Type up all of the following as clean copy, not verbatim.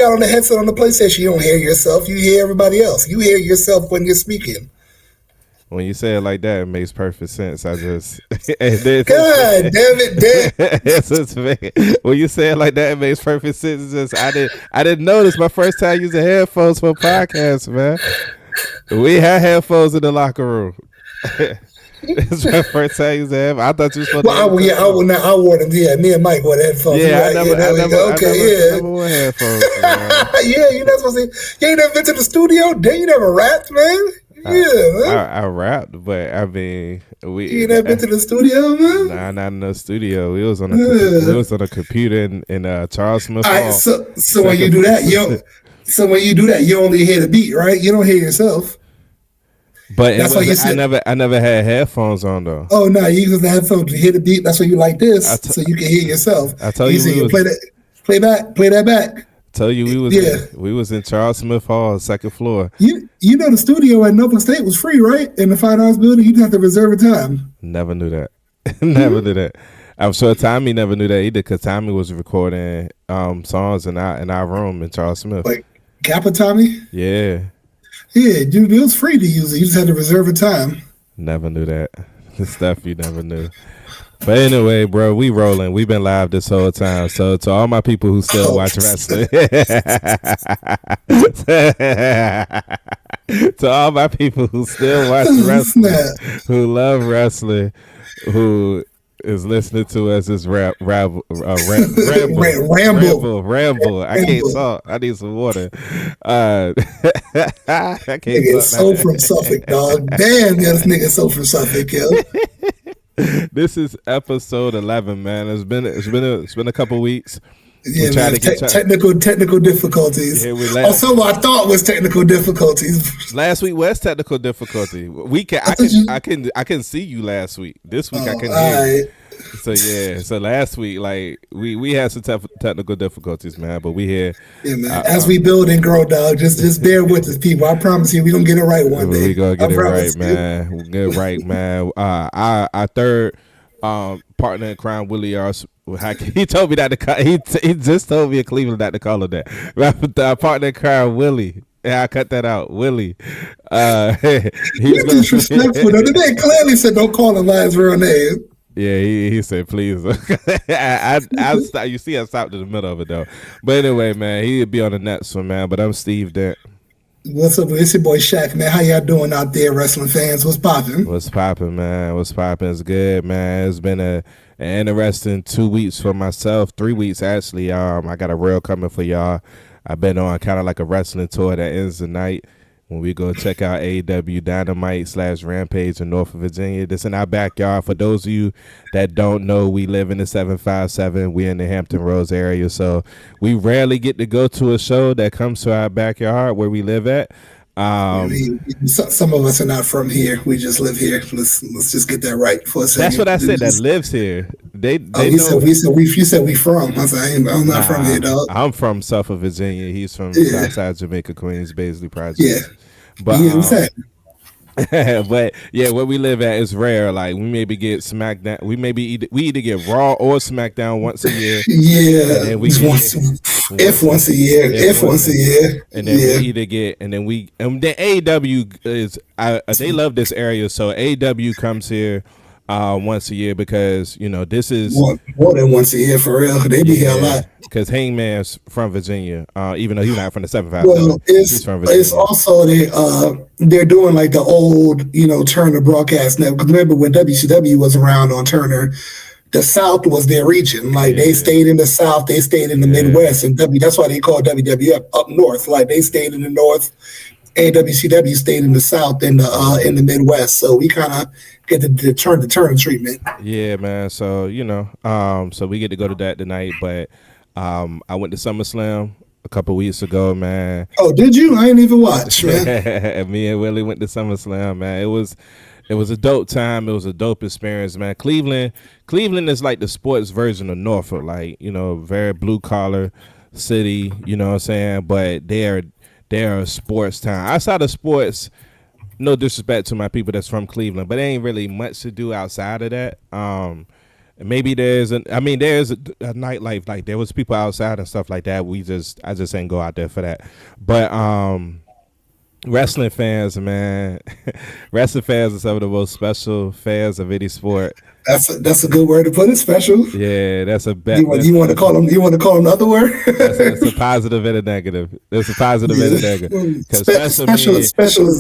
got on the headset on the PlayStation, you don't hear yourself. You hear everybody else. You hear yourself when you're speaking. When you say it like that, it makes perfect sense. I just God damn it, damn. When you say it like that, it makes perfect sense. It's just I didn't notice my first time using headphones for a podcast, man. We had headphones in the locker room. It's my first time using headphones. I thought you were supposed to. I wore them. Yeah, me and Mike wore the headphones. Yeah, I never wore headphones. Yeah, you're not supposed to. You ain't never been to the studio. Damn, you never rapped, man. Yeah, I rapped, but I mean, you never been to the studio, man. Nah, not in the studio. We was on a computer in Charles Smith Hall. So when you do that, you only hear the beat, right? You don't hear yourself. But that's why you said I never had headphones on though. Oh no, you use the headphones to hear the beat. That's why you like this, so you can hear yourself. I told you play that back. Tell you we was in Charles Smith Hall, second floor. You know the studio at Norfolk State was free, right? In the Fine Arts building, you just have to reserve a time. Never knew that. Never knew that. I'm sure Tommy never knew that either, because Tommy was recording songs in our room in Charles Smith. Like Kappa Tommy? Yeah. Yeah, dude, it was free to use it. You just had to reserve a time. Never knew that. The stuff you never knew. But anyway, bro, we rolling. We've been live this whole time. So to all my people who still watch wrestling, to all my people who still watch wrestling, who love wrestling, who is listening to us is ramble. I can't talk. I need some water. I can't nigga so from Suffolk, dog. Damn, this nigga so from Suffolk, yo. This is episode 11, man. It's been a couple weeks. Yeah, man, technical difficulties. Yeah, also, I thought was technical difficulties. Last week was technical difficulty. I can see you last week. This week I couldn't hear you. So yeah, so last week like we had some technical difficulties, man. But we here. Yeah, man. As we build and grow, dog. Just bear with us, people. I promise you, we gonna get it right one day. We gonna get it right, man. We'll get it right, man. Our third partner in crime, Willie R. He told me not to call. He just told me in Cleveland not to call him that. Our partner in crime, Willie. Yeah, I cut that out, Willie. He's disrespectful. The man clearly said, "Don't call him by his real name." Yeah, he said, please. I you see, I stopped in the middle of it, though. But anyway, man, he'd be on the next one, man. But I'm Steve Dent. What's up? It's your boy Shaq, man. How y'all doing out there, wrestling fans? What's popping? What's popping, man? What's popping? It's good, man. It's been an interesting 2 weeks for myself. 3 weeks, actually. I got a reel coming for y'all. I've been on kind of like a wrestling tour that ends tonight. When we go check out AEW Dynamite / Rampage in Norfolk, Virginia. This in our backyard. For those of you that don't know, we live in the 757. We're in the Hampton Roads area. So we rarely get to go to a show that comes to our backyard where we live at. Some of us are not from here. We just live here. Let's just get that right for a second. That's what I said. That lives here. You said we from. I said I'm not from here, dog. I'm from Suffolk, Virginia. He's from Southside Jamaica, Queens, Baisley Project. Yeah, but what's that? But yeah, where we live at is rare. Like we maybe get SmackDown. We either get Raw or SmackDown once a year. Yeah, and then we once a year. And then we either get and then AEW is they love this area, so AEW comes here once a year because this is more than once a year for real. They be here a lot. Because Hangman's from Virginia, even though he's not from the 7-5. Well, it's also they're doing like the old Turner broadcast network. Because remember when WCW was around on Turner, the South was their region. Like they stayed in the South, they stayed in the Midwest, and that's why they call WWF up north. Like they stayed in the North, and WCW stayed in the South and in the Midwest. So we kind of get the Turner treatment. Yeah, man. So so we get to go to that tonight, but. I went to SummerSlam a couple weeks ago, man. Oh, did you? I didn't even watch, man. Me and Willie went to SummerSlam, man. It was a dope time. It was a dope experience, man. Cleveland is like the sports version of Norfolk, like very blue collar city. You know what I'm saying? But they're a sports town. Outside of sports, no disrespect to my people that's from Cleveland, but there ain't really much to do outside of that. maybe there's there's a nightlife, like there was people outside and stuff like that. I just ain't go out there for that. But wrestling fans, man, wrestling fans are some of the most special fans of any sport. That's a good word to put it. Special. Yeah, that's a bet. You want to call them? You want to call them another word? That's a positive and a negative. There's a positive and a negative. Special is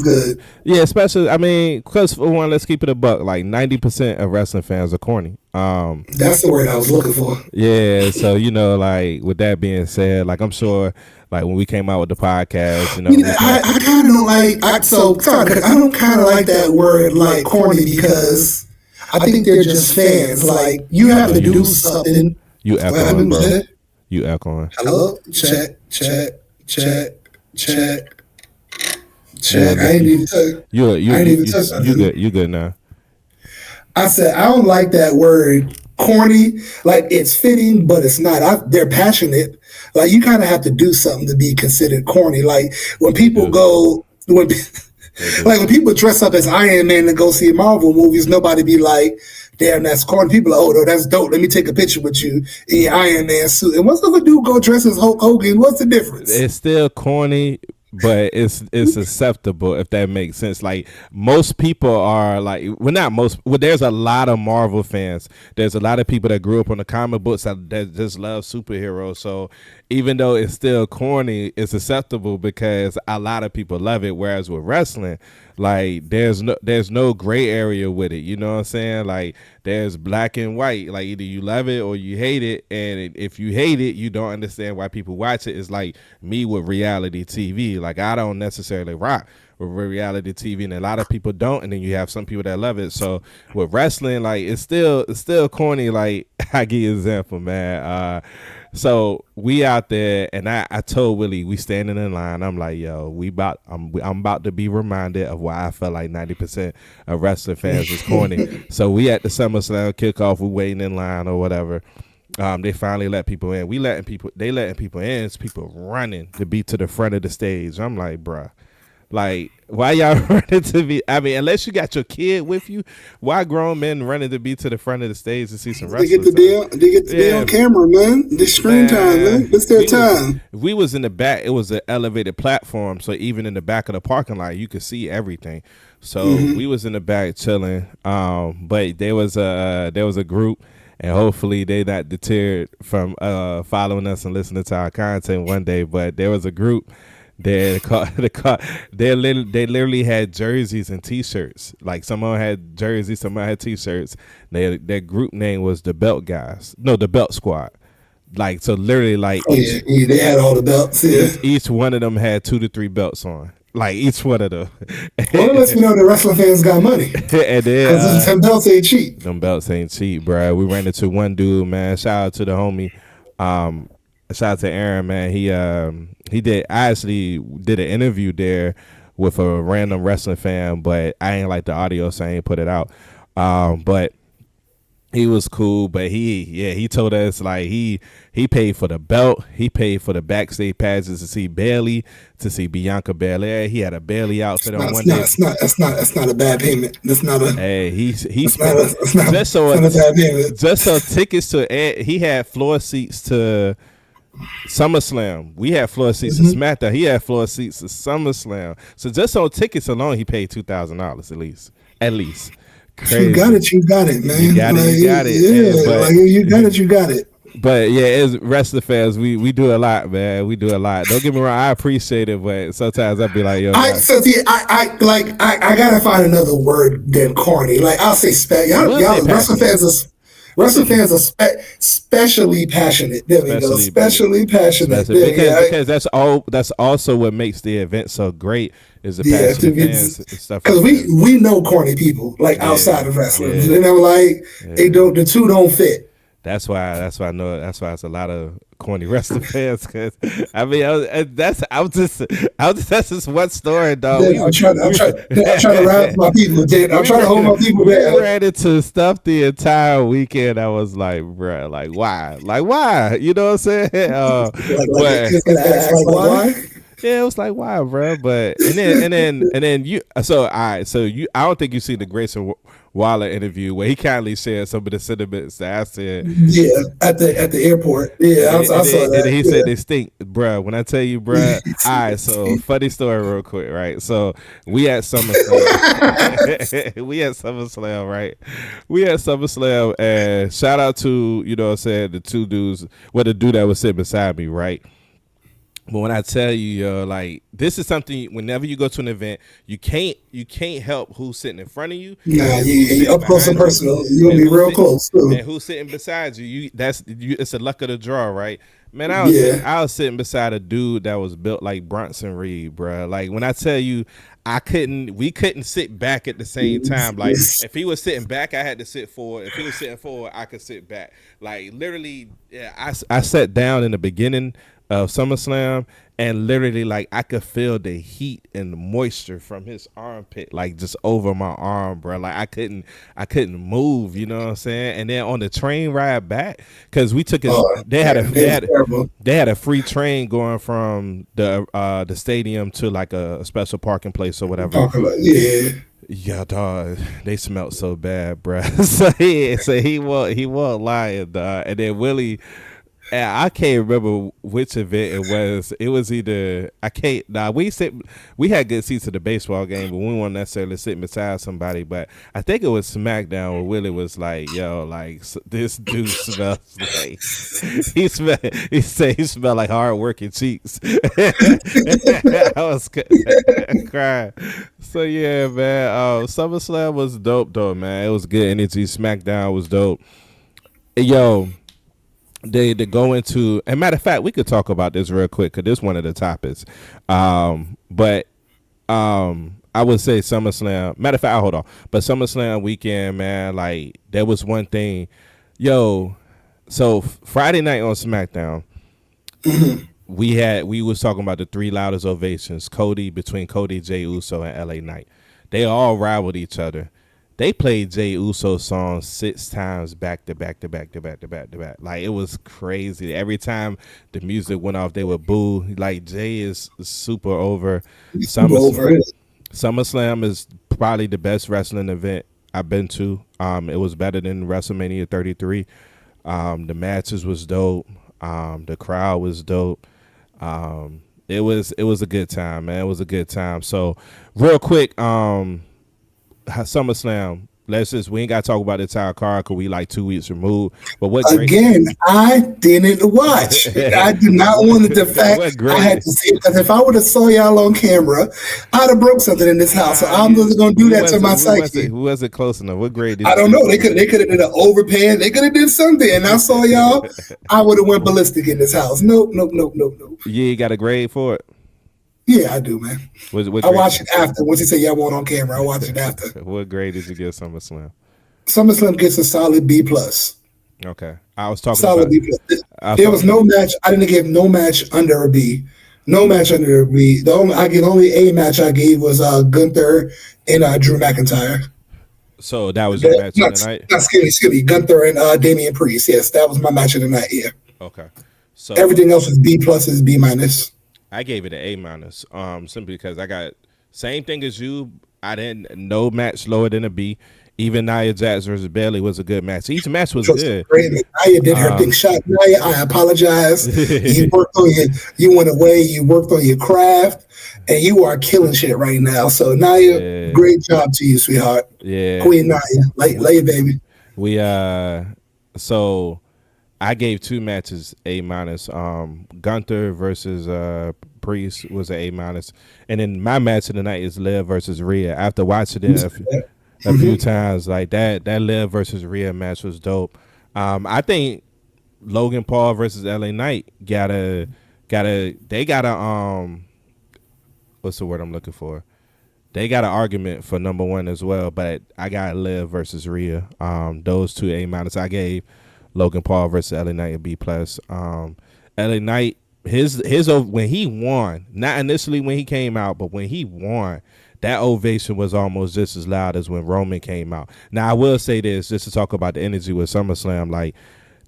good. Yeah, special. I mean, because for one, let's keep it a buck. Like 90% of wrestling fans are corny. That's the word I was looking for. Yeah, so like with that being said, like I'm sure, like when we came out with the podcast, I kind of don't like. I don't kind of like that word, like corny, because I think they're just fans. Like you have to do something. You echoing, bro. You echoing. Hello, check. I ain't even touch. You good? You good now? I said I don't like that word corny. Like it's fitting, but it's not. They're passionate. Like you kind of have to do something to be considered corny. Like when people when people dress up as Iron Man to go see Marvel movies, nobody be like, damn, that's corny. People are, oh, no, that's dope. Let me take a picture with you in your Iron Man suit. And what's the dude go dress as Hulk Hogan? What's the difference? It's still corny, but it's acceptable, if that makes sense. Like most people are like, there's a lot of Marvel fans. There's a lot of people that grew up on the comic books that just love superheroes. So even though it's still corny, it's acceptable because a lot of people love it. Whereas with wrestling, like there's no gray area with it. You know what I'm saying? Like there's black and white. Like either you love it or you hate it. And if you hate it, you don't understand why people watch it. It's like me with reality TV. Like I don't necessarily rock with reality TV, and a lot of people don't. And then you have some people that love it. So with wrestling, like it's still corny. Like I give you an example, man. So we out there, and I told Willie, we standing in line. I'm like, yo, I'm about to be reminded of why I felt like 90% of wrestling fans is corny. So we at the SummerSlam kickoff, we waiting in line or whatever. They finally let people in. They letting people in. It's people running to be to the front of the stage. I'm like, bruh. Like, why y'all running to be? I mean, unless you got your kid with you, why grown men running to be to the front of the stage to see some wrestling? They get to be on camera, man. The screen time, man. It's their time. We was in the back. It was an elevated platform, so even in the back of the parking lot, you could see everything. So we was in the back chilling. But there was a group, and hopefully they not deterred from following us and listening to our content one day. But there was a group. They literally had jerseys and T-shirts. Like someone had jerseys, someone had T-shirts. Their group name was the Belt Guys. No, the Belt Squad. Like so, literally, like they had all the belts. Yeah. Each one of them had 2 to 3 belts on. Like each one of them. Well, it lets me know the wrestling fans got money. And then because them belts ain't cheap. Them belts ain't cheap, bro. We ran into one dude, man. Shout out to the homie. Shout out to Aaron, man. I actually did an interview there with a random wrestling fan, but I ain't like the audio, so I ain't put it out. But he was cool, but he told us like he paid for the belt, he paid for the backstage passes to see Bailey, to see Bianca Belair. He had a Bailey outfit on one day. That's not a bad payment. That's not a. Hey, just so tickets to. He had floor seats to SummerSlam. We had floor seats to SmackDown. He had floor seats to SummerSlam. So just on tickets alone, he paid $2,000 at least. Crazy. You got it, man. You got it. Yeah, but, you got it. But yeah, as wrestling fans, we do a lot, man. We do a lot. Don't get me wrong, I appreciate it, but sometimes I'd be like, yo. I gotta find another word than corny. Like I'll say wrestling fans are specially passionate. There we go. Specially passionate. Because that's also what makes the event so great is the passionate fans and stuff. Because we know corny people outside of wrestling. You know, the two don't fit. That's why I know. That's why it's a lot of corny wrestling fans. Cause I mean, that's just one story, dog. I'm trying to wrap my people. I'm trying to hold my people back. We ran into stuff the entire weekend. I was like, bruh, why? You know what I'm saying? Why? Yeah, it was like, wow, bro. But and then you. So all right. So you. I don't think you see the Grayson Waller interview where he kindly shared some of the sentiments that I said. Yeah, at the airport. Yeah, I saw And then he said that. they stink, bruh. When I tell you, bruh. All right, so funny story, real quick, right? So we at SummerSlam, we at SummerSlam, right? We at SummerSlam, and shout out to what I'm saying, the two dudes, well, the dude that was sitting beside me, right? But when I tell you, yo, like this is something. Whenever you go to an event, you can't help who's sitting in front of you, Nah, and who's you sitting up close and behind you, personal. You'll and be real close too. who's sitting beside you. It's a luck of the draw, right? Man, Yeah. I was sitting beside a dude that was built like Bronson Reed, bro. Like when I tell you, we couldn't sit back at the same time. Like if he was sitting back, I had to sit forward. If he was sitting forward, I could sit back. Like literally, yeah, I sat down in the beginning of SummerSlam, and literally like I could feel the heat and the moisture from his armpit like just over my arm, bro. Like I couldn't move, you know what I'm saying? And then on the train ride back, because we took it, Oh, man, it's terrible. they had a free train going from the stadium to like a special parking place or whatever. Talking about, yeah. Yeah, dog, they smelled so bad, bro. So he won't lying, dog. And then Willie, and I can't remember which event it was. It was either I can't. Nah, we had good seats at the baseball game, but we weren't necessarily sitting beside somebody. But I think it was SmackDown where Willie was like, "Yo, like this dude smells like he said he smelled like hard working cheeks." I was crying. So yeah, man. SummerSlam was dope, though, man. It was good energy. SmackDown was dope. Yo, they go into, and matter of fact, we could talk about this real quick because this is one of the topics. But I would say SummerSlam. Matter of fact, hold on. But SummerSlam weekend, man, like there was one thing, yo. So Friday night on SmackDown, we was talking about the three loudest ovations, between Cody, Jey Uso, and LA Knight. They all rivaled each other. They played Jey Uso's song 6 times back to back to back to back to back to back. Like it was crazy. Every time the music went off, they would boo. Like Jay is super over. SummerSlam is probably the best wrestling event I've been to. It was better than WrestleMania 33. The matches was dope. The crowd was dope. It was a good time, man. It was a good time. So real quick, SummerSlam. We ain't got to talk about the entire card because we like 2 weeks removed. But Again, I didn't watch. I do not want the fact I had to see it, because if I would have saw y'all on camera, I'd have broke something in this house. So I'm just gonna do that to my psyche. Who wasn't close enough? What grade did I don't know. They could have did an overpay. They could have did something. And I saw y'all. I would have went ballistic in this house. Nope. You got a grade for it? Yeah, I do, man. I watched it after. Once he said y'all weren't on camera, I watched it after. What grade did you give SummerSlam? SummerSlam gets a solid B plus. Okay, I was talking solid about, B plus. There was no match. I didn't give no match under a B. No match under a B. The only A match I gave was Gunther and Drew McIntyre. So that was your match of the night? Not Skilly. Gunther and Damian Priest. Yes, that was my match of the night. Yeah. Okay. So everything else was B pluses, B minus. I gave it an A minus, simply because I got same thing as you. I didn't no match lower than a B. Even Nia Jax versus Bayley was a good match. Each match was good. Great. Nia did her thing. Shot Nia, I apologize. You worked on you went away. You worked on your craft, and you are killing shit right now. So Nia, great job to you, sweetheart. Yeah, Queen Nia, lay baby. We so. I gave 2 matches A minus. Gunther versus Priest was an A minus, and then my match of the night is Liv versus Rhea. After watching it a few times, like that Liv versus Rhea match was dope. I think Logan Paul versus LA Knight got a what's the word I'm looking for? They got an argument for number 1 as well, but I got Liv versus Rhea. Those 2 A minus. I gave Logan Paul versus LA Knight a B plus. LA Knight, his when he won, not initially when he came out, but when he won, that ovation was almost just as loud as when Roman came out. Now I will say this, just to talk about the energy with SummerSlam, like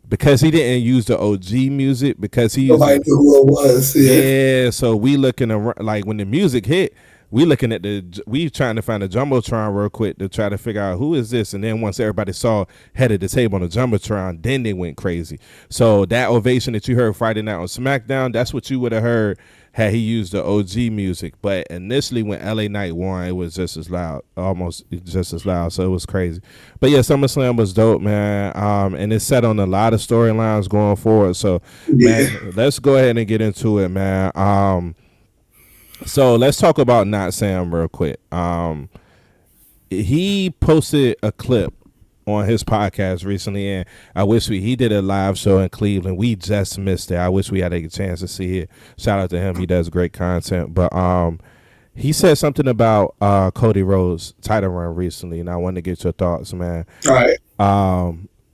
because he didn't use the OG music, because he used Nobody knew who it was. Yeah. yeah, so we looking around, like when the music hit, we looking at we trying to find the jumbotron real quick to try to figure out who is this, and then once everybody saw head of the table on the jumbotron, then they went crazy. So that ovation that you heard Friday night on SmackDown, that's what you would have heard had he used the OG music. But initially when LA Knight won, it was just as loud, almost just as loud. So it was crazy. But yeah, SummerSlam was dope, man. And it's set on a lot of storylines going forward. So man, let's go ahead and get into it, man. So let's talk about Not Sam real quick. He posted a clip on his podcast recently, and I wish he did a live show in Cleveland. We just missed it. I wish we had a chance to see it. Shout out to him. He does great content. But he said something about Cody Rhodes' title run recently, and I want to get your thoughts, man. All right.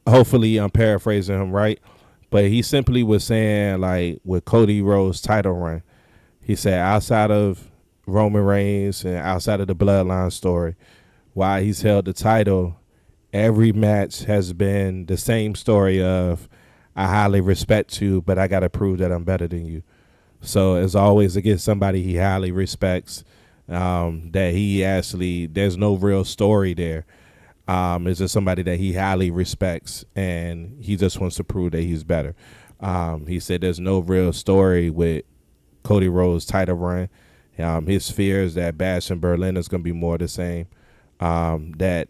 Hopefully I'm paraphrasing him right, but he simply was saying, like, with Cody Rhodes' title run, he said outside of Roman Reigns and outside of the Bloodline story, why he's held the title, every match has been the same story of, I highly respect you, but I got to prove that I'm better than you. So it's always against somebody he highly respects, that he actually, there's no real story there. It's just somebody that he highly respects, and he just wants to prove that he's better. He said there's no real story with Cody Rhodes' title run. His fears that Bash in Berlin is going to be more the same, that,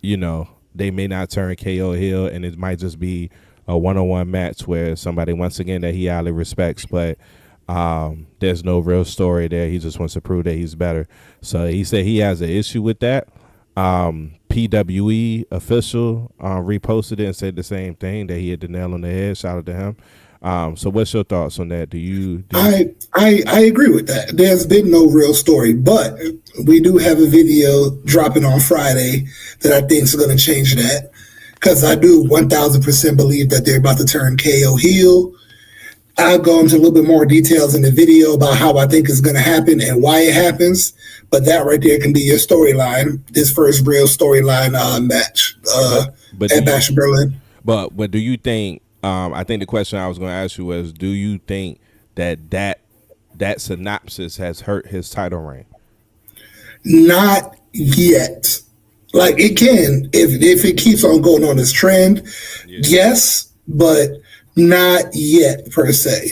you know, they may not turn KO heel, and it might just be a one-on-one match where somebody, once again, that he highly respects, but there's no real story there. He just wants to prove that he's better. So he said he has an issue with that. PWE official reposted it and said the same thing, that he hit the nail on the head. Shout out to him. So what's your thoughts on that? I agree with that. There's been no real story, but we do have a video dropping on Friday that I think is going to change that, because I do 1000% believe that they're about to turn KO heel. I'll go into a little bit more details in the video about how I think it's going to happen and why it happens, but that right there can be your storyline, this first real storyline match at Bash in Berlin. But do you think, I think the question I was going to ask you was, do you think that synopsis has hurt his title reign? Not yet. Like, it can, if it keeps on going on this trend, yes, but not yet per se.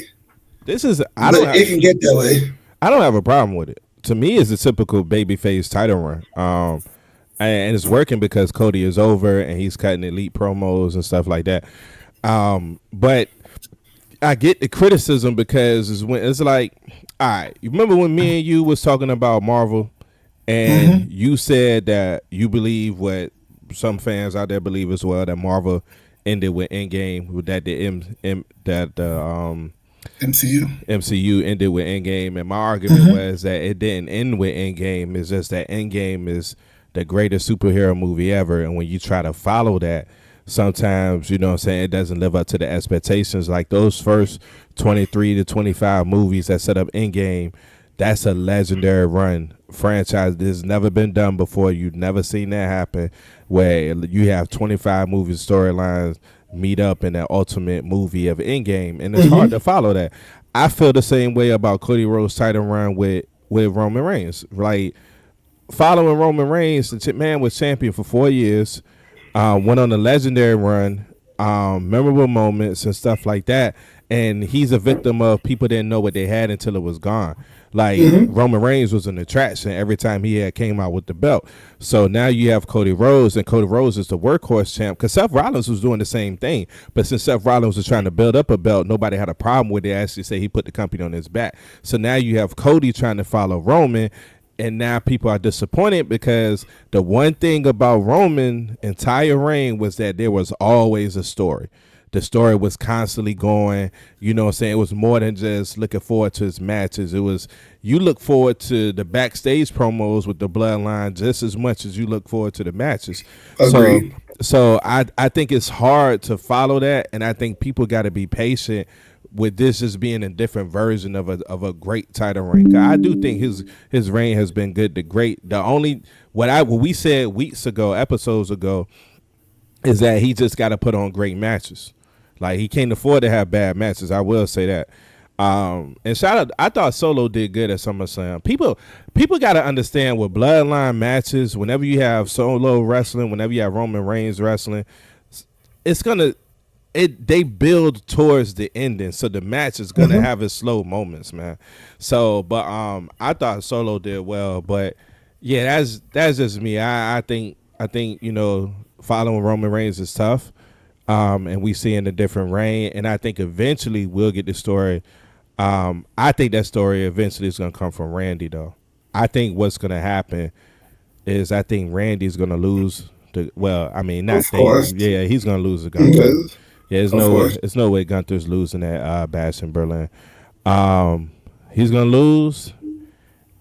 It can get that way. I don't have a problem with it. To me, it's a typical babyface title run. And it's working because Cody is over and he's cutting elite promos and stuff like that. But I get the criticism because it's like, all right, you remember when me and you was talking about Marvel, and you said that you believe what some fans out there believe as well, that Marvel ended with Endgame, that MCU ended with Endgame, and my argument was that it didn't end with Endgame. It's just that Endgame is the greatest superhero movie ever, and when you try to follow that, sometimes, you know what I'm saying, it doesn't live up to the expectations. Like those first 23 to 25 movies that set up Endgame, that's a legendary run franchise. This has never been done before. You've never seen that happen, where you have 25 movie storylines meet up in that ultimate movie of Endgame, and it's hard to follow that. I feel the same way about Cody Rhodes' title run with Roman Reigns. Like, following Roman Reigns, the man was champion for 4 years, went on a legendary run, memorable moments and stuff like that, and he's a victim of people didn't know what they had until it was gone. Like, Roman Reigns was an attraction every time he came out with the belt. So now you have Cody Rhodes, and Cody Rhodes is the workhorse champ, because Seth Rollins was doing the same thing. But since Seth Rollins was trying to build up a belt, nobody had a problem with it. Actually say he put the company on his back. So now you have Cody trying to follow Roman, and now people are disappointed because the one thing about Roman's entire reign was that there was always a story. The story was constantly going, you know what I'm saying? It was more than just looking forward to his matches. It was, you look forward to the backstage promos with the Bloodline just as much as you look forward to the matches. Agreed. So I think it's hard to follow that, and I think people got to be patient with this just being a different version of a great title reign. I do think his reign has been good to great. The only what we said weeks ago, episodes ago, is that he just got to put on great matches. Like he can't afford to have bad matches. I will say that. And shout out, I thought Solo did good at SummerSlam. People got to understand with bloodline matches, whenever you have Solo wrestling, whenever you have Roman Reigns wrestling, it's gonna they build towards the ending, so the match is gonna have its slow moments, man. So, but I thought Solo did well, but yeah, that's just me. I think following Roman Reigns is tough, and we see in a different reign, and I think eventually we'll get the story. I think that story eventually is gonna come from Randy, though. I think what's gonna happen is I think Randy's gonna lose. He's gonna lose the Gunther. Yeah, there's no way Gunther's losing at Bash in Berlin. He's gonna lose,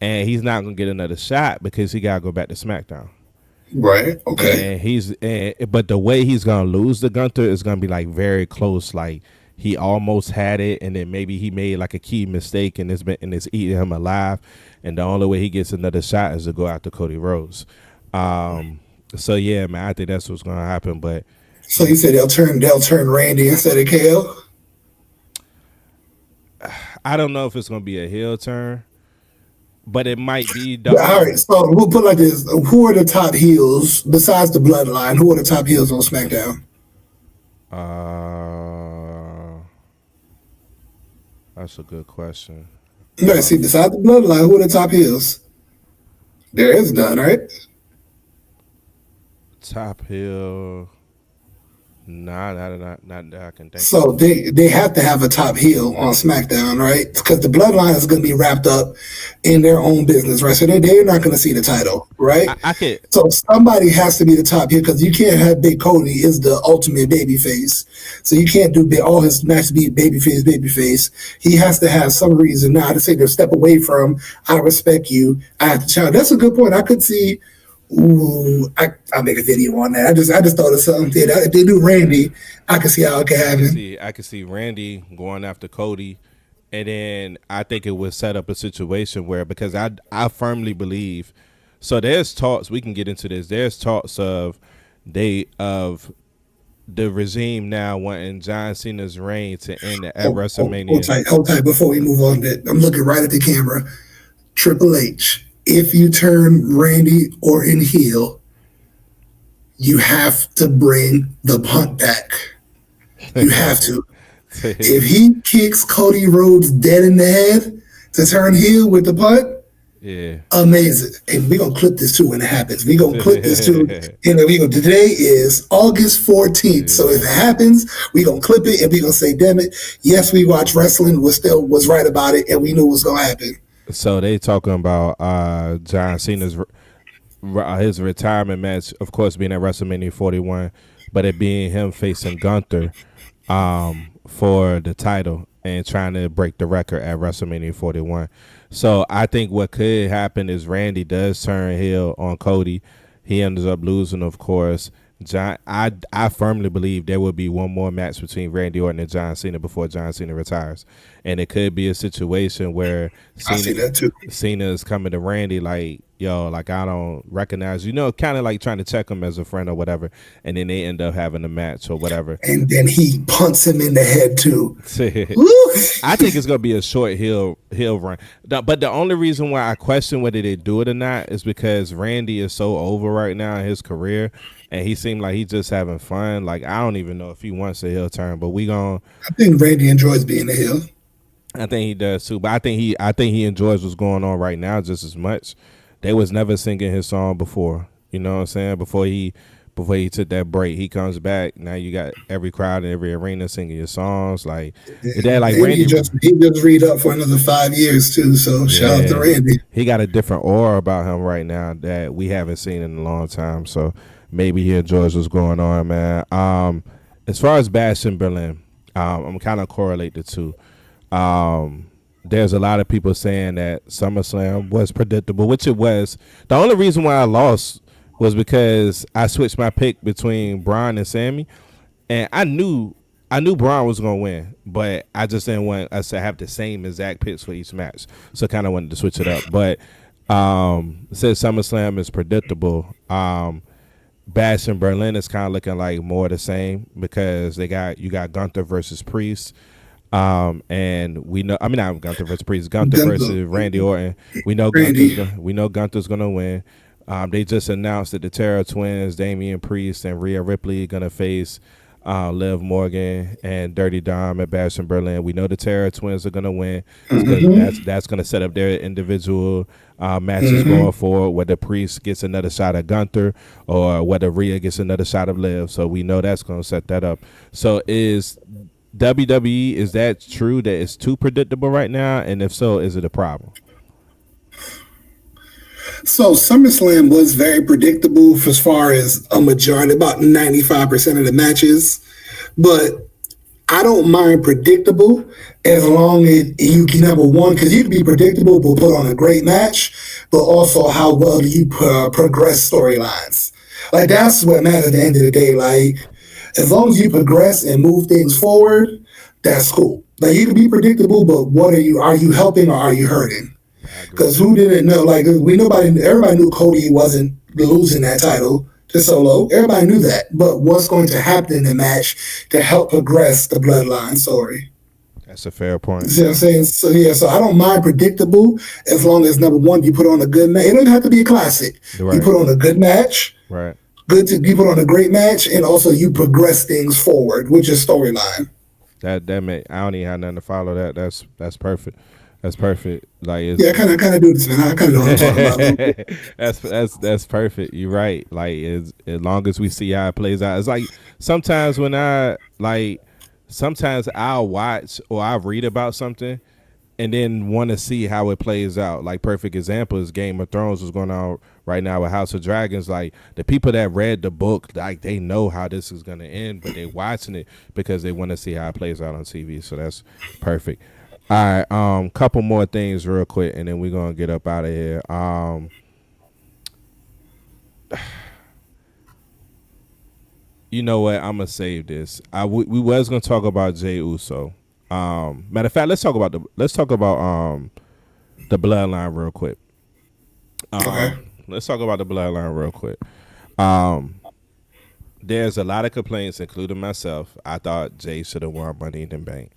and he's not gonna get another shot because he gotta go back to SmackDown. Right. Okay. But the way he's gonna lose the Gunther is gonna be like very close. Like he almost had it, and then maybe he made like a key mistake, and it's eating him alive. And the only way he gets another shot is to go after Cody Rhodes. So yeah, man, I think that's what's gonna happen. But so you said they'll turn Randy instead of KO? I don't know if it's gonna be a heel turn, but it might be. All right, so we'll put it like this: who are the top heels besides the Bloodline? Who are the top heels on SmackDown? That's a good question. No, see, besides the Bloodline, who are the top heels? There is none, right? Top heel. Nah, not that I can think. So they have to have a top heel on SmackDown, right? Because the Bloodline is going to be wrapped up in their own business, right? So they're not going to see the title, right? I can't. So somebody has to be the top heel because you can't have Big Cody is the ultimate babyface. So you can't do all his matches be babyface. He has to have some reason now to say to step away from. I respect you. I have to challenge. That's a good point. I could see. Ooh, I'll make a video on that. I just thought of something. If they do Randy, I can see how it can happen. I can see Randy going after Cody, and then I think it would set up a situation where, because I firmly believe, so there's talks, we can get into this. There's talks of the regime now wanting John Cena's reign to end at WrestleMania. Hold tight before we move on. I'm looking right at the camera. Triple H. If you turn Randy Orton heel, you have to bring the punt back. You have to. If he kicks Cody Rhodes dead in the head to turn heel with the punt, yeah, amazing. And we're going to clip this too when it happens. We're going to clip this too. Today is August 14th. Yeah. So if it happens, we're going to clip it and we're going to say, damn it, yes, we watched wrestling, was right about it, and we knew it was going to happen. So they talking about John Cena's his retirement match, of course, being at WrestleMania 41, but it being him facing Gunther for the title and trying to break the record at WrestleMania 41. So I think what could happen is Randy does turn heel on Cody. He ends up losing, of course. I firmly believe there will be one more match between Randy Orton and John Cena before John Cena retires, and it could be a situation where Cena is coming to Randy like, yo, like I don't recognize you, kind of like trying to check him as a friend or whatever, and then they end up having a match or whatever, and then he punts him in the head too. I think it's gonna be a short heel run, but the only reason why I question whether they do it or not is because Randy is so over right now in his career. And he seemed like he's just having fun. Like, I don't even know if he wants a heel turn, but I think Randy enjoys being a heel. I think he does too. But I think he enjoys what's going on right now just as much. They was never singing his song before. You know what I'm saying? Before he took that break, he comes back. Now you got every crowd in every arena singing your songs. Like that, like Randy. He just read up for another 5 years too. So shout out to Randy. He got a different aura about him right now that we haven't seen in a long time. So maybe he enjoys what's going on, man. As far as Bash in Berlin, I'm kind of correlate the two. There's a lot of people saying that SummerSlam was predictable, which it was. The only reason why I lost was because I switched my pick between Braun and Sammy, and I knew Braun was gonna win, but I just didn't want us to have the same exact picks for each match, so kind of wanted to switch it up. But since SummerSlam is predictable, Bash in Berlin is kind of looking like more the same because you got Gunther versus Priest. And we know, I mean, not Gunther versus Priest, Gunther Gunther, versus Randy Orton. We know Randy. Gunther's gonna win. They just announced that the Terror Twins, Damian Priest and Rhea Ripley, gonna face Liv Morgan and Dirty Dom at Bash in Berlin. We know the Terror Twins are gonna win because that's gonna set up their individual matches going forward. Whether Priest gets another shot at Gunther or whether Rhea gets another shot of Liv, so we know that's gonna set that up. So is WWE, is that true that it's too predictable right now? And if so, is it a problem? So SummerSlam was very predictable as far as a majority, about 95% of the matches. But I don't mind predictable as long as you can, number one, because you can be predictable but put on a great match, but also how well do you progress storylines. Like that's what matters at the end of the day. Like as long as you progress and move things forward, that's cool. Like you can be predictable, but what are you helping or are you hurting? Because who didn't know? Like everybody knew Cody wasn't losing that title to Solo. Everybody knew that. But what's going to happen in the match to help progress the Bloodline story? That's a fair point. You see what I'm saying? So yeah, so I don't mind predictable as long as number one you put on a good match. It doesn't have to be a classic. Right. You put on a good match. Right. You put on a great match, and also you progress things forward with your storyline. I don't even have nothing to follow that. That's perfect. That's perfect. Like I kind of do this, man. I kind of know what I'm talking about. That's perfect. You're right. Like as long as we see how it plays out, it's like sometimes sometimes I'll watch or I'll read about something and then want to see how it plays out. Like perfect example is Game of Thrones is going on right now with House of Dragons. Like the people that read the book, like they know how this is going to end, but they're watching it because they want to see how it plays out on TV. So that's perfect. All right, couple more things real quick, and then we're gonna get up out of here. You know what? I'm gonna save this. We was gonna talk about Jey Uso. Matter of fact, let's talk about the Bloodline real quick. Okay. Let's talk about the Bloodline real quick. There's a lot of complaints, including myself. I thought Jey should have won Money in the Bank.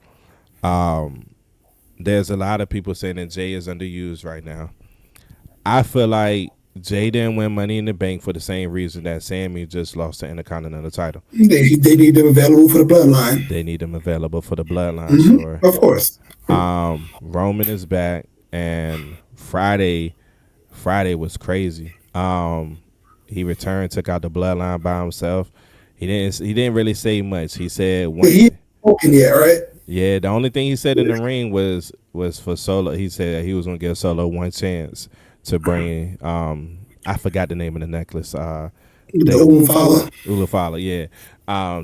There's a lot of people saying that Jey is underused right now. I feel like Jey didn't win Money in the Bank for the same reason that Sami just lost the Intercontinental title. They need them available for the Bloodline. They need them available for the Bloodline. Sure. Of course. Roman is back, and Friday was crazy. He returned, took out the Bloodline by himself. He didn't really say much. He said he ain't spoken yet, right? Yeah, the only thing he said in the ring was for Solo. He said he was gonna give Solo one chance to bring I forgot the name of the necklace. The Ulafala, yeah.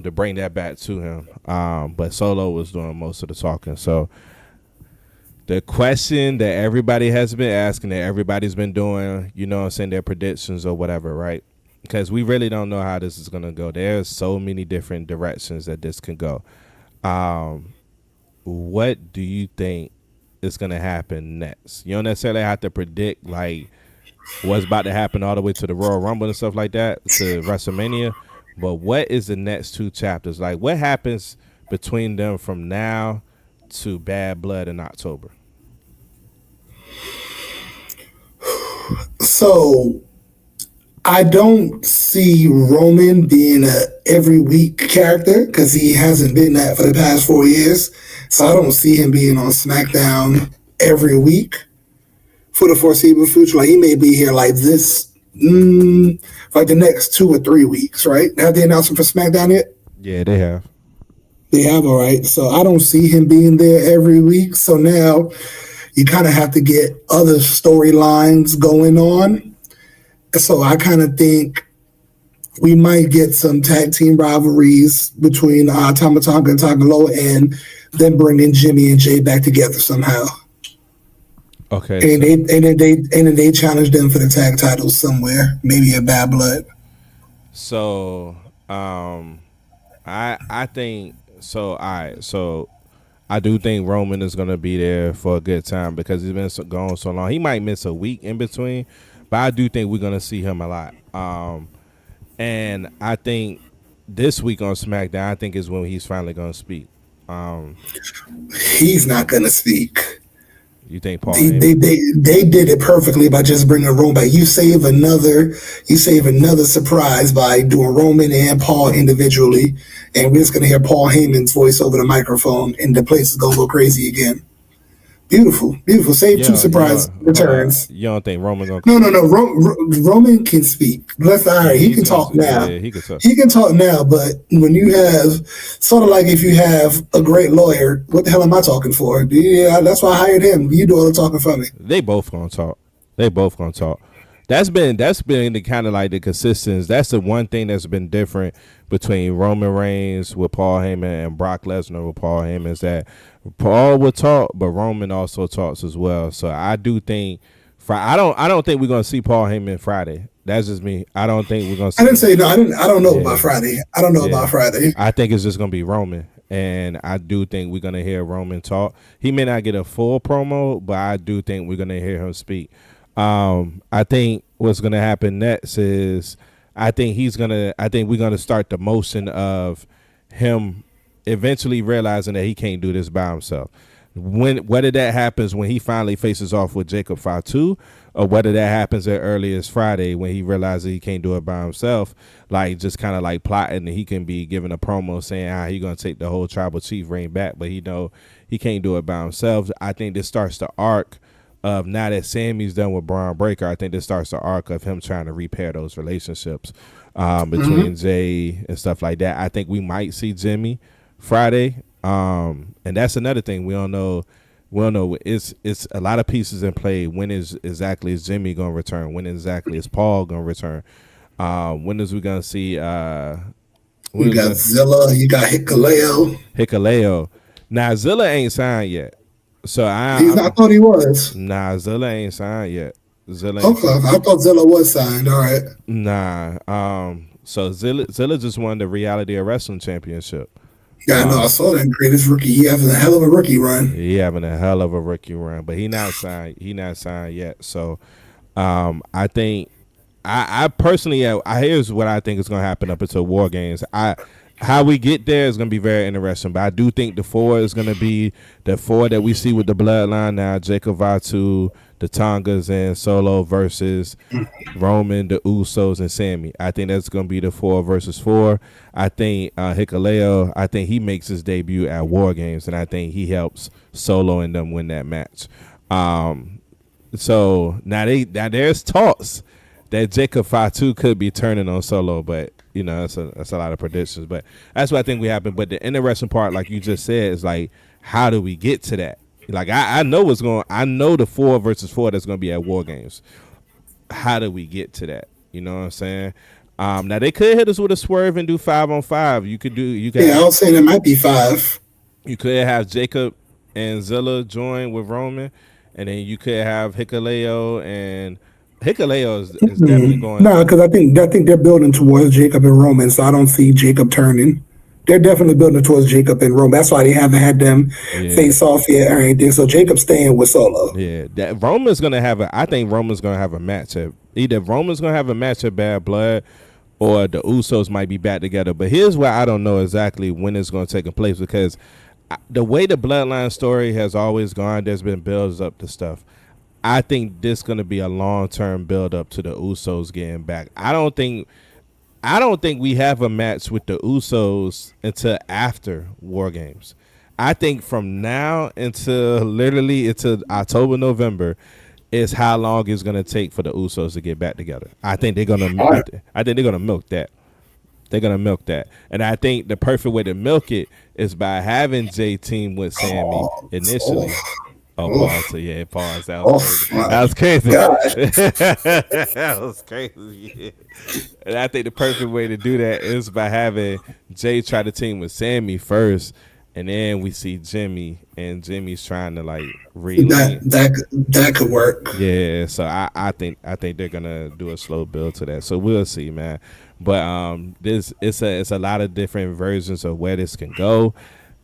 To bring that back to him. But Solo was doing most of the talking. So the question that everybody has been asking, that everybody's been doing, you know what I'm saying, their predictions or whatever, right? Because we really don't know how this is gonna go. There's so many different directions that this can go. What do you think is going to happen next? You don't necessarily have to predict like what's about to happen all the way to the Royal Rumble and stuff like that, to WrestleMania, but what is the next two chapters? Like what happens between them from now to Bad Blood in October? So I don't see Roman being a every week character because he hasn't been that for the past 4 years. So I don't see him being on SmackDown every week for the foreseeable future. Like he may be here like this, like the next 2 or 3 weeks, right? Have they announced him for SmackDown yet? Yeah, they have. They have, all right. So I don't see him being there every week. So now you kind of have to get other storylines going on. So I kind of think we might get some tag team rivalries between Tama Tonga and Tonga Loa, and then bringing Jimmy and Jay back together somehow. Okay. And then they challenge them for the tag titles somewhere, maybe a Bad Blood. So I think so. All right. So I do think Roman is gonna be there for a good time because he's been gone so long. He might miss a week in between. But I do think we're gonna see him a lot. And I think this week on SmackDown, I think is when he's finally going to speak. Um, He's not gonna speak. you think Paul They, they Heyman? they they did it perfectly by just bringing Roman back. You save another surprise by doing Roman and Paul individually, and we're just gonna hear Paul Heyman's voice over the microphone, and the place is gonna go crazy again. Beautiful, beautiful. Save two Yeah, surprise hold on. returns. You don't think Roman going No, no, no. Roman can speak. Let's all right. He he's can going talk to, now. yeah, he could talk. He can talk now, but when you have sort of like if you have a great lawyer, what the hell am I talking for? Yeah, that's why I hired him. You do all the talking for me. They both going to talk. They both going to talk. That's been the kind of like the consistency. That's the one thing that's been different between Roman Reigns with Paul Heyman and Brock Lesnar with Paul Heyman is that Paul will talk, but Roman also talks as well. So I do think I don't think we're gonna see Paul Heyman Friday. That's just me. I don't think we're gonna I see. didn't say no. I didn't. I don't know Yeah, about Friday. I don't know yeah. about Friday. I think it's just gonna be Roman, and I do think we're gonna hear Roman talk. He may not get a full promo, but I do think we're gonna hear him speak. I think what's gonna happen next is I think we're gonna start the motion of him eventually realizing that he can't do this by himself. Whether that happens when he finally faces off with Jacob Fatu, or whether that happens as early as Friday when he realizes he can't do it by himself, like just kind of like plotting and he can be giving a promo saying how he gonna take the whole tribal chief reign back, but he know he can't do it by himself. I think this starts the arc of now that Sammy's done with Braun Breaker. I think this starts the arc of him trying to repair those relationships between Jay and stuff like that. I think we might see Jimmy Friday. And that's another thing we don't know. We don't know. It's a lot of pieces in play. When is Jimmy gonna return? When exactly is Paul gonna return? When is we gonna see? When You is we got gonna Zilla. You got Hikaleo. Hikaleo? Now Zilla ain't signed yet, so He's not. I thought he was. nah, Zilla ain't signed yet. Zilla ain't Okay, signed. I thought Zilla was signed. All right. Nah. So Zilla just won the Reality of Wrestling Championship. Yeah, I know. I saw that greatest rookie. He having a hell of a rookie run. He having a hell of a rookie run, but he not signed. He not signed yet. So, I think I personally, here's what I think is going to happen up until War Games. How we get there is going to be very interesting, but I do think the four is going to be the four that we see with the bloodline now: Jacob Fatu, the Tongas, and Solo versus Roman, the Usos, and Sammy. I think that's going to be the 4 versus 4. I think Hikaleo, I think he makes his debut at War Games, and I think he helps Solo and them win that match. So now there's talks that Jacob Fatu could be turning on Solo, but that's a lot of predictions. But that's what I think we happen. But the interesting part, like you just said, is like, how do we get to that? Like I know what's going. I know the 4 versus 4 that's going to be at War Games. How do we get to that? You know what I'm saying? Now they could hit us with a swerve and do 5-on-5. You could Yeah, I was saying it might be 5. you could have Jacob and Zilla join with Roman, and then you could have Hikaleo, and Hikaleo is definitely going. No, because I think they're building towards Jacob and Roman, so I don't see Jacob turning. They're definitely building towards Jacob and Roman. That's why they haven't had them face off yet or anything. So Jacob's staying with Solo. Yeah, that Roman's gonna have a. I think Roman's gonna have a match at either Roman's gonna have a match at Bad Blood, or the Usos might be back together. But here's where I don't know exactly when it's gonna take place, because the way the Bloodline story has always gone, there's been builds up to stuff. I think this gonna be a long term build up to the Usos getting back. I don't think we have a match with the Usos until after War Games. I think from now until October, November is how long it's gonna take for the Usos to get back together. I think they're gonna milk that. They're gonna milk that, and I think the perfect way to milk it is by having Jay team with Sammy initially. Pause. So yeah, pause. That was crazy. That was crazy. Yeah. And I think the perfect way to do that is by having Jay try to team with Sammy first, and then we see Jimmy, and Jimmy's trying to like that could work. Yeah, so I think they're gonna do a slow build to that. So we'll see, man. But it's a lot of different versions of where this can go.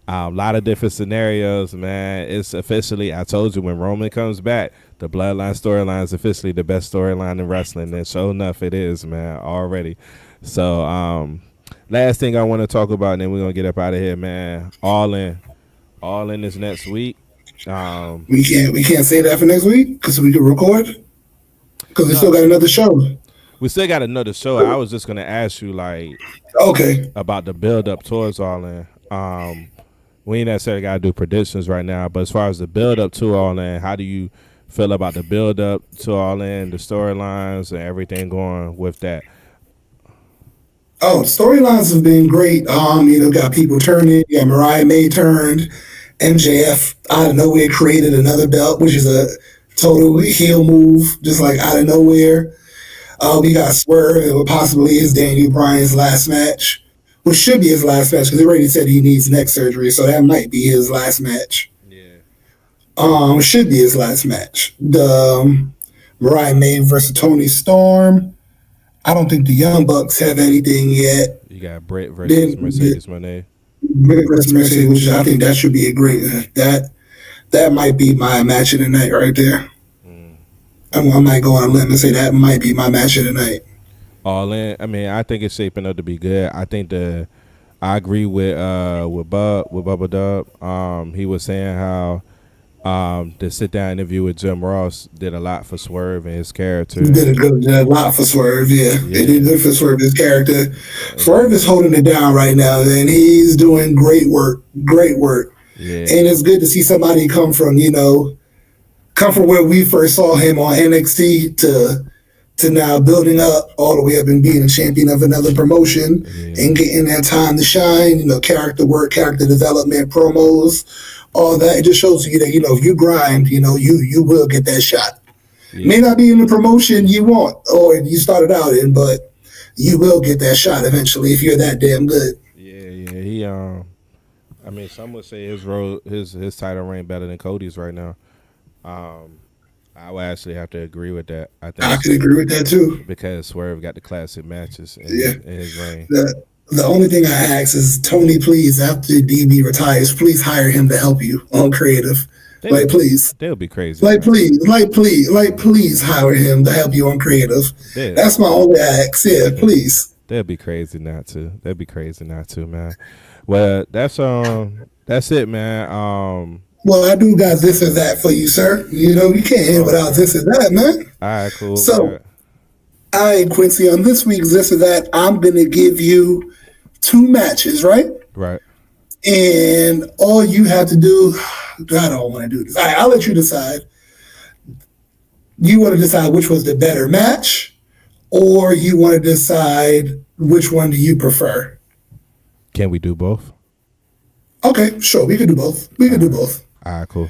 A lot of different scenarios, man. It's officially, I told you when Roman comes back, the Bloodline storyline is officially the best storyline in wrestling. And sure enough, it is, man, already. So, last thing I want to talk about, and then we're going to get up out of here, man. All in this next week. We can't say that for next week because we can record because we still got another show. We still got another show. I was just going to ask you, like, Okay. about the build up towards All In. We ain't necessarily got to do predictions right now, but as far as the build up to All In, how do you feel about the build up to All In, the storylines, and everything going with that? Oh, storylines have been great. Got people turning. Yeah, Mariah May turned. MJF out of nowhere created another belt, which is a total heel move, just like out of nowhere. We got Swerve. It possibly is Daniel Bryan's last match, which should be his last match because they already said he needs neck surgery, so that might be his last match. Yeah. Should be his last match. The Mariah May versus Tony Storm. I don't think the Young Bucks have anything yet. You got Brett versus Mercedes Moné. Brett versus Mercedes, which I think that should be a great that might be my match of the night right there. I might go on a limb and say that might be my match of the night. All In. I mean, I think it's shaping up to be good. I think I agree with Bubba Dub. He was saying how the sit down interview with Jim Ross did a lot for Swerve and his character. Did a lot for Swerve, yeah. It did good for Swerve, his character. Swerve is holding it down right now, and he's doing great work. Great work. Yeah. And it's good to see somebody come from where we first saw him on NXT to now building up all the way up and being a champion of another promotion and getting that time to shine, character work, character development, promos, all that. It just shows you that, if you grind, you will get that shot. Yeah. May not be in the promotion you want or you started out in, but you will get that shot eventually if you're that damn good. Yeah. I mean, some would say his title reign better than Cody's right now. I would actually have to agree with that. I could agree with that too. Because Swerve got the classic matches in his reign. The only thing I ask is, Tony, please, after DB retires, please hire him to help you on creative. Please. They'll be crazy. Please hire him to help you on creative. That's my only ask. Yeah, please. They'll be crazy not to. They'll be crazy not to, man. Well, that's it, man. Well, I do got this or that for you, sir. You can't end without this or that, man. All right, cool. So, all right, Quincy, on this week's this or that, I'm going to give you 2 matches, right? Right. And all you have to do, I don't want to do this. All right, I'll let you decide. You want to decide which was the better match, or you want to decide which one do you prefer? Can we do both? Okay, sure. We can do both. All right, cool.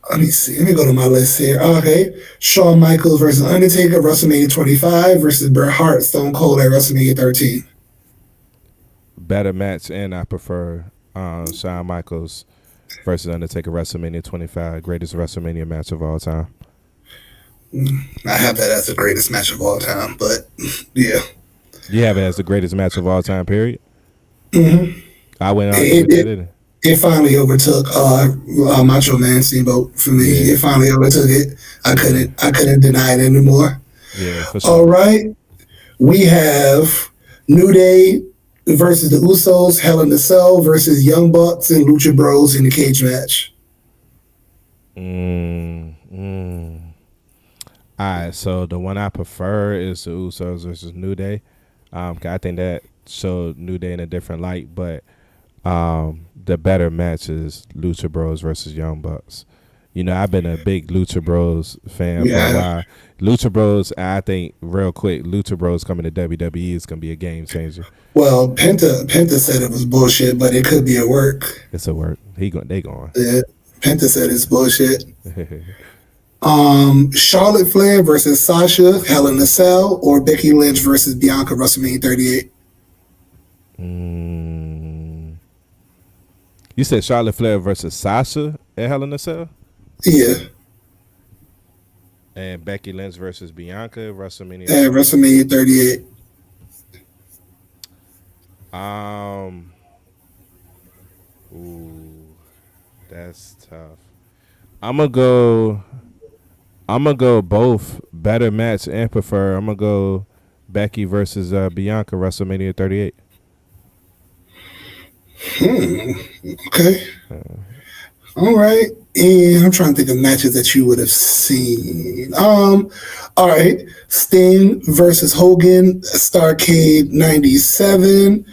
Let me see. Let me go to my list here. Okay. Shawn Michaels versus Undertaker, WrestleMania 25 versus Bret Hart, Stone Cold at WrestleMania 13. Better match, and I prefer Shawn Michaels versus Undertaker, WrestleMania 25, greatest WrestleMania match of all time. I have that as the greatest match of all time, but yeah. You have it as the greatest match of all time, period? Mm-hmm. I went on it. It finally overtook Macho Man Steamboat for me. Yeah. It finally overtook it. I couldn't deny it anymore. Yeah, for sure. All right. We have New Day versus the Usos, Hell in a Cell versus Young Bucks and Lucha Bros in the cage match. All right, so the one I prefer is the Usos versus New Day. I think that showed New Day in a different light, but the better match is Lucha Bros versus Young Bucks. I've been a big Lucha Bros fan for a while. Lucha Bros, I think, real quick, Lucha Bros coming to WWE is going to be a game changer. Well, Penta said it was bullshit, but it could be a work. It's a work. They going. Yeah, Penta said it's bullshit. Charlotte Flair versus Sasha, Hell in a Cell, or Becky Lynch versus Bianca, WrestleMania 38. You said Charlotte Flair versus Sasha at Hell in a Cell? Yeah. And Becky Lynch versus Bianca, WrestleMania. At WrestleMania 38. Ooh, that's tough. I'm gonna go. I'm gonna go both better match and prefer. I'm gonna go Becky versus Bianca WrestleMania 38. Okay. All right. And I'm trying to think of matches that you would have seen. All right. Sting versus Hogan, Starcade 97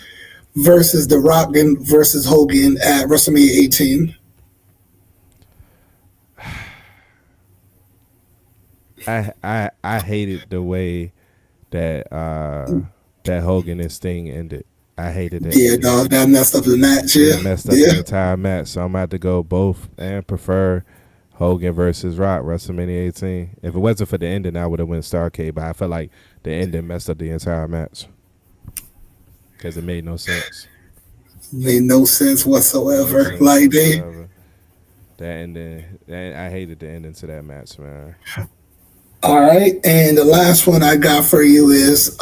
versus The Rock versus Hogan at WrestleMania 18. I hated the way that that Hogan and Sting ended. I hated it. Yeah, dog, that messed up the match. Yeah, It messed up the entire match. So I'm about to go both and prefer Hogan versus Rock WrestleMania 18. If it wasn't for the ending, I would have went Starcade. But I felt like the ending messed up the entire match because it made no sense. Made no sense whatsoever. Like that ending, I hated the ending to that match, man. All right, and the last one I got for you is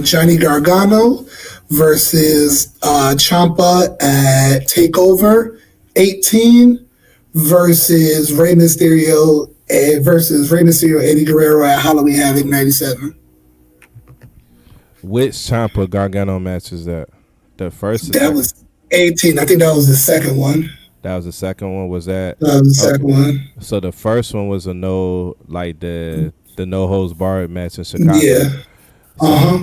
Johnny Gargano versus Ciampa at Takeover 18 versus Rey Mysterio Eddie Guerrero at Halloween Havoc 97. Which Ciampa Gargano match is that? The first? That was 18. I think that was the second one. That was the second one. Was that? That was the second one. So the first one was the no holds barred match in Chicago. Yeah.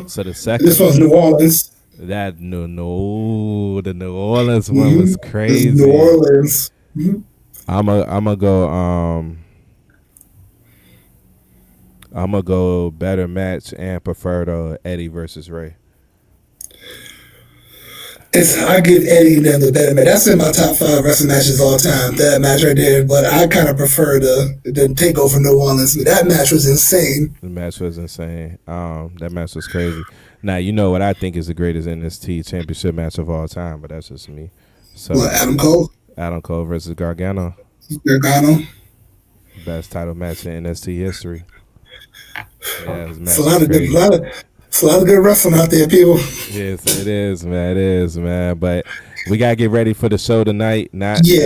So the second. This was New Orleans. The New Orleans one was crazy. New Orleans. Mm-hmm. I'm gonna go better match and prefer to Eddie versus Ray. I give Eddie the better match. That's in my top 5 wrestling matches all time. That match right there, but I kind of prefer the Takeover New Orleans. That match was insane. The match was insane. That match was crazy. Now you know what I think is the greatest NXT championship match of all time, but that's just me. So Adam Cole? Adam Cole versus Gargano. Best title match in NXT history. Yeah, it's a lot of good wrestling out there, people. Yes, it is, man. It is, man. But we gotta get ready for the show tonight.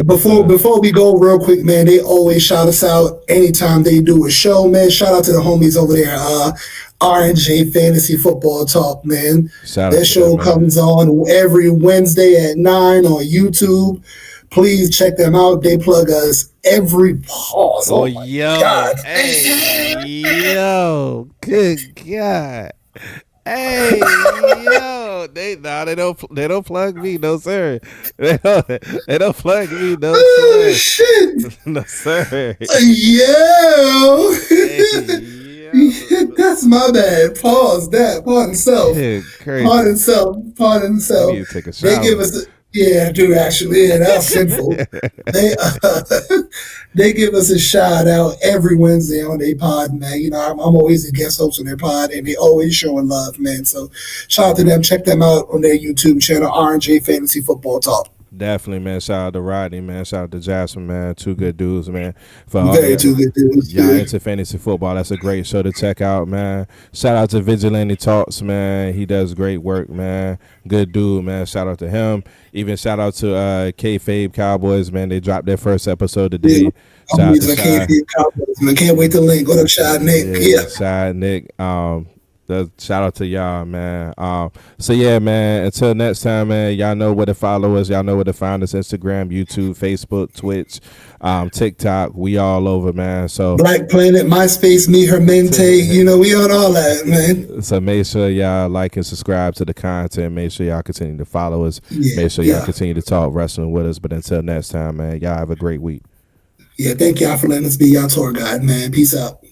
Before we go, real quick, man. They always shout us out anytime they do a show, man. Shout out to the homies over there, R&J Fantasy Football Talk, man. That show comes on every Wednesday at 9 on YouTube. Please check them out. They plug us every pause. Oh my God. Hey, yo, good God. Hey, yo, they don't plug me, no sir. They don't plug me, no sir. Shit. No sir. Yo. That's my bad. Pause that. Pardon self. Pardon self. You need to take a shower. They give us I do actually. Yeah, that's sinful. They give us a shout out every Wednesday on their pod, man. You know, I'm always a guest host on their pod, and they always showing love, man. So shout out to them. Check them out on their YouTube channel, R&J Fantasy Football Talk. Definitely, man. Shout out to Rodney, man. Shout out to Jasmine, man. 2 good dudes, man. Two good dudes. Y'all into fantasy football. That's a great show to check out, man. Shout out to Vigilante Talks, man. He does great work, man. Good dude, man. Shout out to him. Even shout out to K-Fabe Cowboys, man. They dropped their first episode today. Yeah. Shout out to K-Fabe Cowboys, man. Can't wait to link. What up, Shad Nick? Yeah. Shad Nick. Shout out to y'all, man. So yeah, man, until next time, man, y'all know where to follow us. Y'all know where to find us: Instagram, YouTube, Facebook, Twitch, TikTok. We all over, man. So Black Planet, MySpace, Me, Hermente, you know, we on all that, man. So make sure y'all like and subscribe to the content. Make sure y'all continue to follow us. Make sure y'all continue to talk wrestling with us. But until next time, man, y'all have a great week. Yeah, thank y'all for letting us be y'all tour guide, man. Peace out.